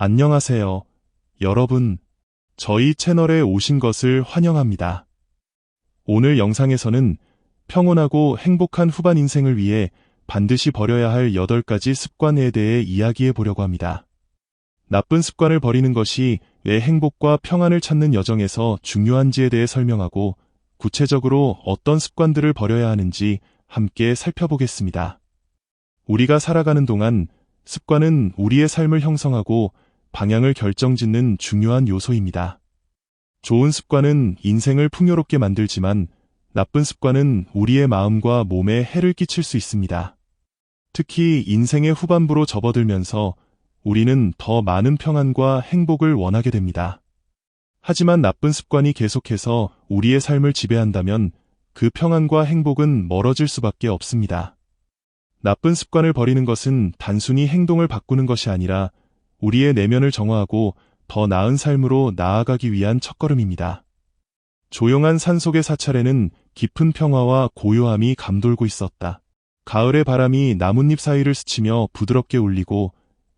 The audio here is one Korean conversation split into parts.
안녕하세요, 여러분. 저희 채널에 오신 것을 환영합니다. 오늘 영상에서는 평온하고 행복한 후반 인생을 위해 반드시 버려야 할 8가지 습관에 대해 이야기해 보려고 합니다. 나쁜 습관을 버리는 것이 왜 행복과 평안을 찾는 여정에서 중요한지에 대해 설명하고 구체적으로 어떤 습관들을 버려야 하는지 함께 살펴보겠습니다. 우리가 살아가는 동안 습관은 우리의 삶을 형성하고 방향을 결정짓는 중요한 요소입니다. 좋은 습관은 인생을 풍요롭게 만들지만 나쁜 습관은 우리의 마음과 몸에 해를 끼칠 수 있습니다. 특히 인생의 후반부로 접어들면서 우리는 더 많은 평안과 행복을 원하게 됩니다. 하지만 나쁜 습관이 계속해서 우리의 삶을 지배한다면 그 평안과 행복은 멀어질 수밖에 없습니다. 나쁜 습관을 버리는 것은 단순히 행동을 바꾸는 것이 아니라 우리의 내면을 정화하고 더 나은 삶으로 나아가기 위한 첫걸음입니다. 조용한 산속의 사찰에는 깊은 평화와 고요함이 감돌고 있었다. 가을의 바람이 나뭇잎 사이를 스치며 부드럽게 울리고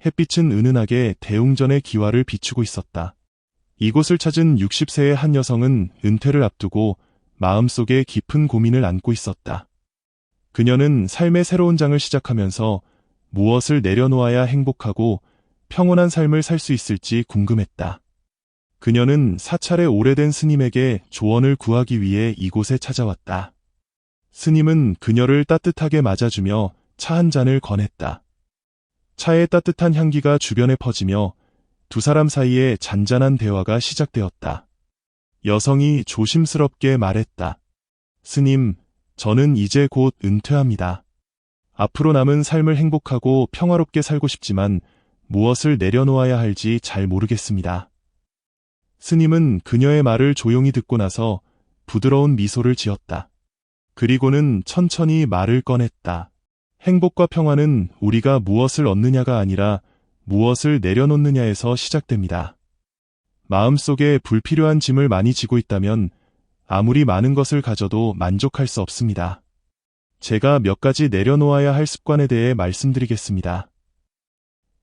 햇빛은 은은하게 대웅전의 기와를 비추고 있었다. 이곳을 찾은 60세의 한 여성은 은퇴를 앞두고 마음속에 깊은 고민을 안고 있었다. 그녀는 삶의 새로운 장을 시작하면서 무엇을 내려놓아야 행복하고 평온한 삶을 살 수 있을지 궁금했다. 그녀는 사찰의 오래된 스님에게 조언을 구하기 위해 이곳에 찾아왔다. 스님은 그녀를 따뜻하게 맞아주며 차 한 잔을 권했다. 차의 따뜻한 향기가 주변에 퍼지며 두 사람 사이에 잔잔한 대화가 시작되었다. 여성이 조심스럽게 말했다. 스님, 저는 이제 곧 은퇴합니다. 앞으로 남은 삶을 행복하고 평화롭게 살고 싶지만 무엇을 내려놓아야 할지 잘 모르겠습니다. 스님은 그녀의 말을 조용히 듣고 나서 부드러운 미소를 지었다. 그리고는 천천히 말을 꺼냈다. 행복과 평화는 우리가 무엇을 얻느냐가 아니라 무엇을 내려놓느냐에서 시작됩니다. 마음속에 불필요한 짐을 많이 지고 있다면 아무리 많은 것을 가져도 만족할 수 없습니다. 제가 몇 가지 내려놓아야 할 습관에 대해 말씀드리겠습니다.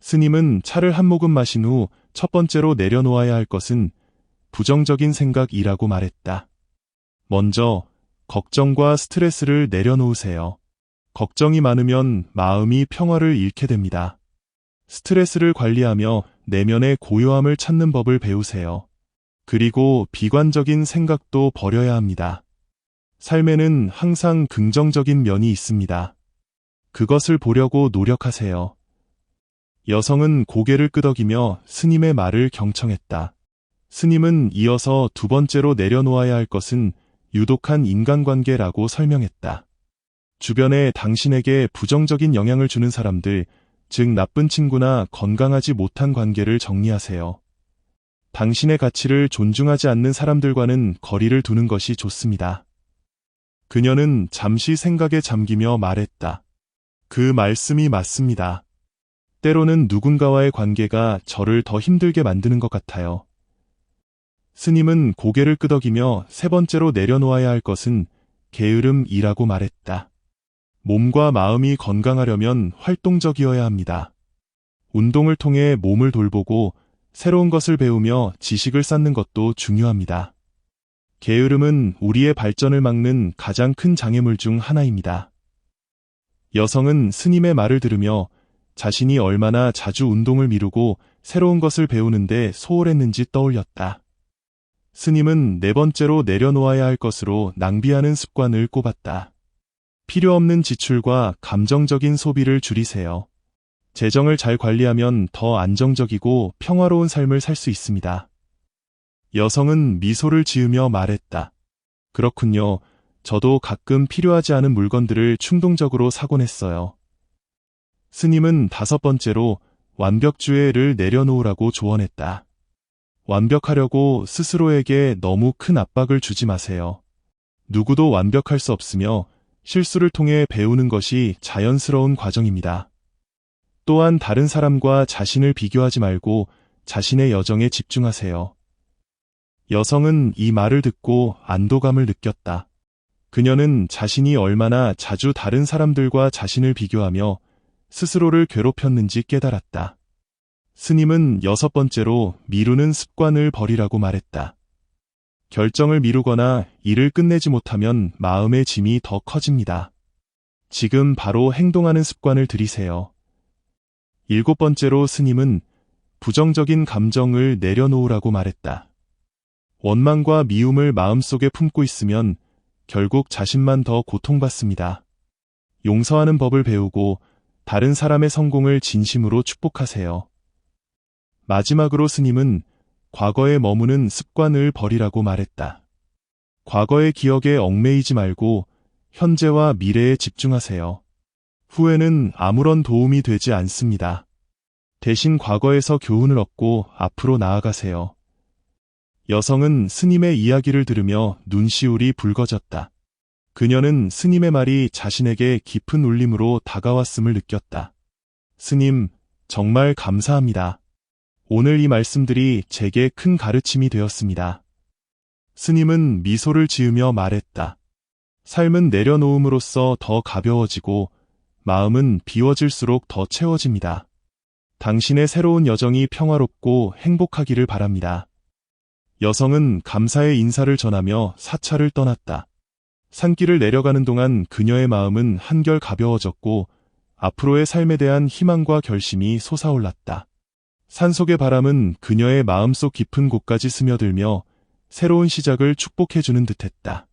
스님은 차를 한 모금 마신 후 첫 번째로 내려놓아야 할 것은 부정적인 생각이라고 말했다. 먼저 걱정과 스트레스를 내려놓으세요. 걱정이 많으면 마음이 평화를 잃게 됩니다. 스트레스를 관리하며 내면의 고요함을 찾는 법을 배우세요. 그리고 비관적인 생각도 버려야 합니다. 삶에는 항상 긍정적인 면이 있습니다. 그것을 보려고 노력하세요. 여성은 고개를 끄덕이며 스님의 말을 경청했다. 스님은 이어서 두 번째로 내려놓아야 할 것은 유독한 인간관계라고 설명했다. 주변에 당신에게 부정적인 영향을 주는 사람들, 즉 나쁜 친구나 건강하지 못한 관계를 정리하세요. 당신의 가치를 존중하지 않는 사람들과는 거리를 두는 것이 좋습니다. 그녀는 잠시 생각에 잠기며 말했다. 그 말씀이 맞습니다. 때로는 누군가와의 관계가 저를 더 힘들게 만드는 것 같아요. 스님은 고개를 끄덕이며 세 번째로 내려놓아야 할 것은 게으름이라고 말했다. 몸과 마음이 건강하려면 활동적이어야 합니다. 운동을 통해 몸을 돌보고 새로운 것을 배우며 지식을 쌓는 것도 중요합니다. 게으름은 우리의 발전을 막는 가장 큰 장애물 중 하나입니다. 여성은 스님의 말을 들으며 자신이 얼마나 자주 운동을 미루고 새로운 것을 배우는데 소홀했는지 떠올렸다. 스님은 네 번째로 내려놓아야 할 것으로 낭비하는 습관을 꼽았다. 필요 없는 지출과 감정적인 소비를 줄이세요. 재정을 잘 관리하면 더 안정적이고 평화로운 삶을 살 수 있습니다. 여성은 미소를 지으며 말했다. 그렇군요. 저도 가끔 필요하지 않은 물건들을 충동적으로 사곤 했어요. 스님은 다섯 번째로 완벽주의를 내려놓으라고 조언했다. 완벽하려고 스스로에게 너무 큰 압박을 주지 마세요. 누구도 완벽할 수 없으며 실수를 통해 배우는 것이 자연스러운 과정입니다. 또한 다른 사람과 자신을 비교하지 말고 자신의 여정에 집중하세요. 여성은 이 말을 듣고 안도감을 느꼈다. 그녀는 자신이 얼마나 자주 다른 사람들과 자신을 비교하며 스스로를 괴롭혔는지 깨달았다. 스님은 여섯 번째로 미루는 습관을 버리라고 말했다. 결정을 미루거나 일을 끝내지 못하면 마음의 짐이 더 커집니다. 지금 바로 행동하는 습관을 들이세요. 일곱 번째로 스님은 부정적인 감정을 내려놓으라고 말했다. 원망과 미움을 마음속에 품고 있으면 결국 자신만 더 고통받습니다. 용서하는 법을 배우고 다른 사람의 성공을 진심으로 축복하세요. 마지막으로 스님은 과거에 머무는 습관을 버리라고 말했다. 과거의 기억에 얽매이지 말고 현재와 미래에 집중하세요. 후회는 아무런 도움이 되지 않습니다. 대신 과거에서 교훈을 얻고 앞으로 나아가세요. 여성은 스님의 이야기를 들으며 눈시울이 붉어졌다. 그녀는 스님의 말이 자신에게 깊은 울림으로 다가왔음을 느꼈다. 스님, 정말 감사합니다. 오늘 이 말씀들이 제게 큰 가르침이 되었습니다. 스님은 미소를 지으며 말했다. 삶은 내려놓음으로써 더 가벼워지고 마음은 비워질수록 더 채워집니다. 당신의 새로운 여정이 평화롭고 행복하기를 바랍니다. 여성은 감사의 인사를 전하며 사찰을 떠났다. 산길을 내려가는 동안 그녀의 마음은 한결 가벼워졌고 앞으로의 삶에 대한 희망과 결심이 솟아올랐다. 산속의 바람은 그녀의 마음속 깊은 곳까지 스며들며 새로운 시작을 축복해주는 듯했다.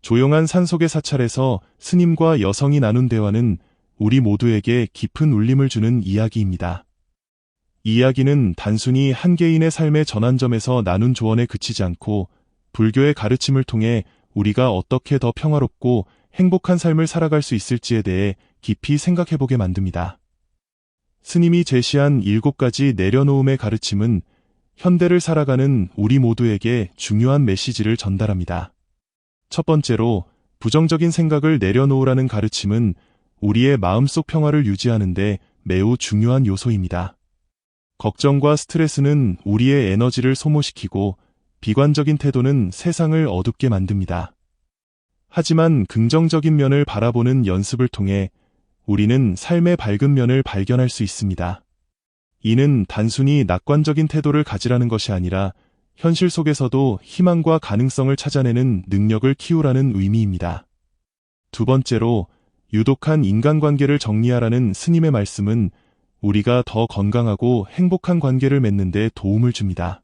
조용한 산속의 사찰에서 스님과 여성이 나눈 대화는 우리 모두에게 깊은 울림을 주는 이야기입니다. 이 이야기는 단순히 한 개인의 삶의 전환점에서 나눈 조언에 그치지 않고 불교의 가르침을 통해 우리가 어떻게 더 평화롭고 행복한 삶을 살아갈 수 있을지에 대해 깊이 생각해보게 만듭니다. 스님이 제시한 7가지 내려놓음의 가르침은 현대를 살아가는 우리 모두에게 중요한 메시지를 전달합니다. 첫 번째로 부정적인 생각을 내려놓으라는 가르침은 우리의 마음속 평화를 유지하는 데 매우 중요한 요소입니다. 걱정과 스트레스는 우리의 에너지를 소모시키고 비관적인 태도는 세상을 어둡게 만듭니다. 하지만 긍정적인 면을 바라보는 연습을 통해 우리는 삶의 밝은 면을 발견할 수 있습니다. 이는 단순히 낙관적인 태도를 가지라는 것이 아니라 현실 속에서도 희망과 가능성을 찾아내는 능력을 키우라는 의미입니다. 두 번째로 유독한 인간관계를 정리하라는 스님의 말씀은 우리가 더 건강하고 행복한 관계를 맺는 데 도움을 줍니다.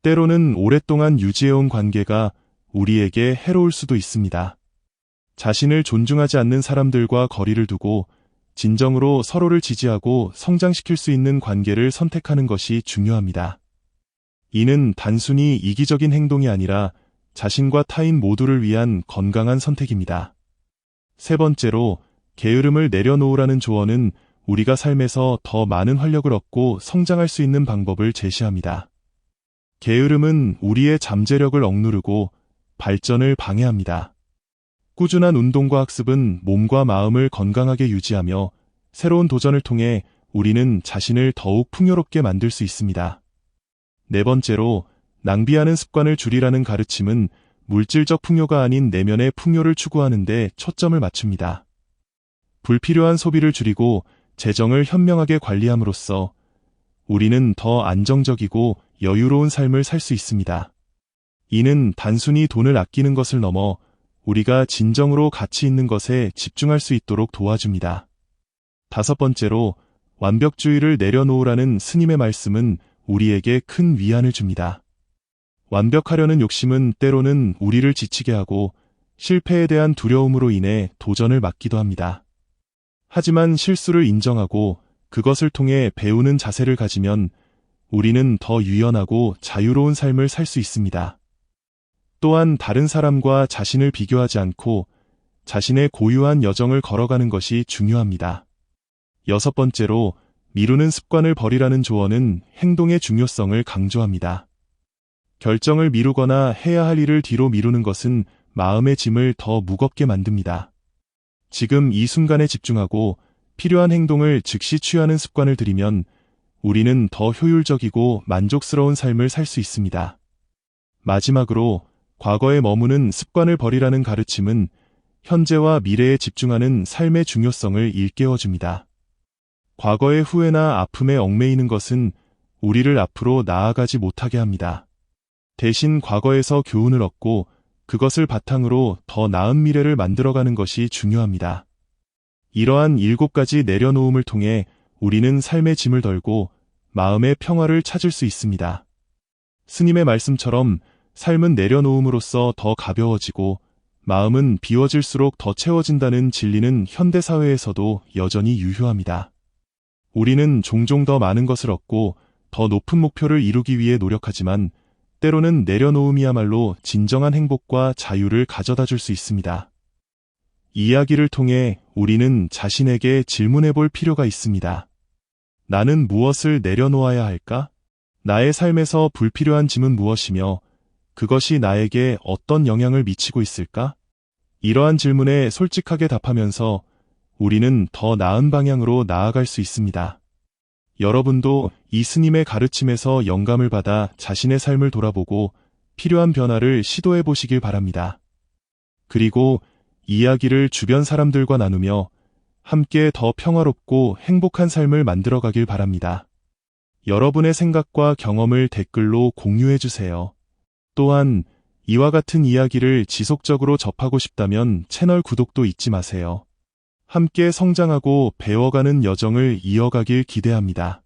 때로는 오랫동안 유지해온 관계가 우리에게 해로울 수도 있습니다. 자신을 존중하지 않는 사람들과 거리를 두고 진정으로 서로를 지지하고 성장시킬 수 있는 관계를 선택하는 것이 중요합니다. 이는 단순히 이기적인 행동이 아니라 자신과 타인 모두를 위한 건강한 선택입니다. 세 번째로 게으름을 내려놓으라는 조언은 우리가 삶에서 더 많은 활력을 얻고 성장할 수 있는 방법을 제시합니다. 게으름은 우리의 잠재력을 억누르고 발전을 방해합니다. 꾸준한 운동과 학습은 몸과 마음을 건강하게 유지하며 새로운 도전을 통해 우리는 자신을 더욱 풍요롭게 만들 수 있습니다. 네 번째로 낭비하는 습관을 줄이라는 가르침은 물질적 풍요가 아닌 내면의 풍요를 추구하는 데 초점을 맞춥니다. 불필요한 소비를 줄이고 재정을 현명하게 관리함으로써 우리는 더 안정적이고 여유로운 삶을 살 수 있습니다. 이는 단순히 돈을 아끼는 것을 넘어 우리가 진정으로 가치 있는 것에 집중할 수 있도록 도와줍니다. 다섯 번째로 완벽주의를 내려놓으라는 스님의 말씀은 우리에게 큰 위안을 줍니다. 완벽하려는 욕심은 때로는 우리를 지치게 하고 실패에 대한 두려움으로 인해 도전을 막기도 합니다. 하지만 실수를 인정하고 그것을 통해 배우는 자세를 가지면 우리는 더 유연하고 자유로운 삶을 살 수 있습니다. 또한 다른 사람과 자신을 비교하지 않고 자신의 고유한 여정을 걸어가는 것이 중요합니다. 여섯 번째로 미루는 습관을 버리라는 조언은 행동의 중요성을 강조합니다. 결정을 미루거나 해야 할 일을 뒤로 미루는 것은 마음의 짐을 더 무겁게 만듭니다. 지금 이 순간에 집중하고 필요한 행동을 즉시 취하는 습관을 들이면 우리는 더 효율적이고 만족스러운 삶을 살 수 있습니다. 마지막으로 과거에 머무는 습관을 버리라는 가르침은 현재와 미래에 집중하는 삶의 중요성을 일깨워줍니다. 과거의 후회나 아픔에 얽매이는 것은 우리를 앞으로 나아가지 못하게 합니다. 대신 과거에서 교훈을 얻고 그것을 바탕으로 더 나은 미래를 만들어가는 것이 중요합니다. 이러한 7가지 내려놓음을 통해 우리는 삶의 짐을 덜고 마음의 평화를 찾을 수 있습니다. 스님의 말씀처럼 삶은 내려놓음으로써 더 가벼워지고 마음은 비워질수록 더 채워진다는 진리는 현대사회에서도 여전히 유효합니다. 우리는 종종 더 많은 것을 얻고 더 높은 목표를 이루기 위해 노력하지만 때로는 내려놓음이야말로 진정한 행복과 자유를 가져다 줄 수 있습니다. 이야기를 통해 우리는 자신에게 질문해 볼 필요가 있습니다. 나는 무엇을 내려놓아야 할까? 나의 삶에서 불필요한 짐은 무엇이며 그것이 나에게 어떤 영향을 미치고 있을까? 이러한 질문에 솔직하게 답하면서 우리는 더 나은 방향으로 나아갈 수 있습니다. 여러분도 이 스님의 가르침에서 영감을 받아 자신의 삶을 돌아보고 필요한 변화를 시도해 보시길 바랍니다. 그리고 이야기를 주변 사람들과 나누며 함께 더 평화롭고 행복한 삶을 만들어 가길 바랍니다. 여러분의 생각과 경험을 댓글로 공유해 주세요. 또한 이와 같은 이야기를 지속적으로 접하고 싶다면 채널 구독도 잊지 마세요. 함께 성장하고 배워가는 여정을 이어가길 기대합니다.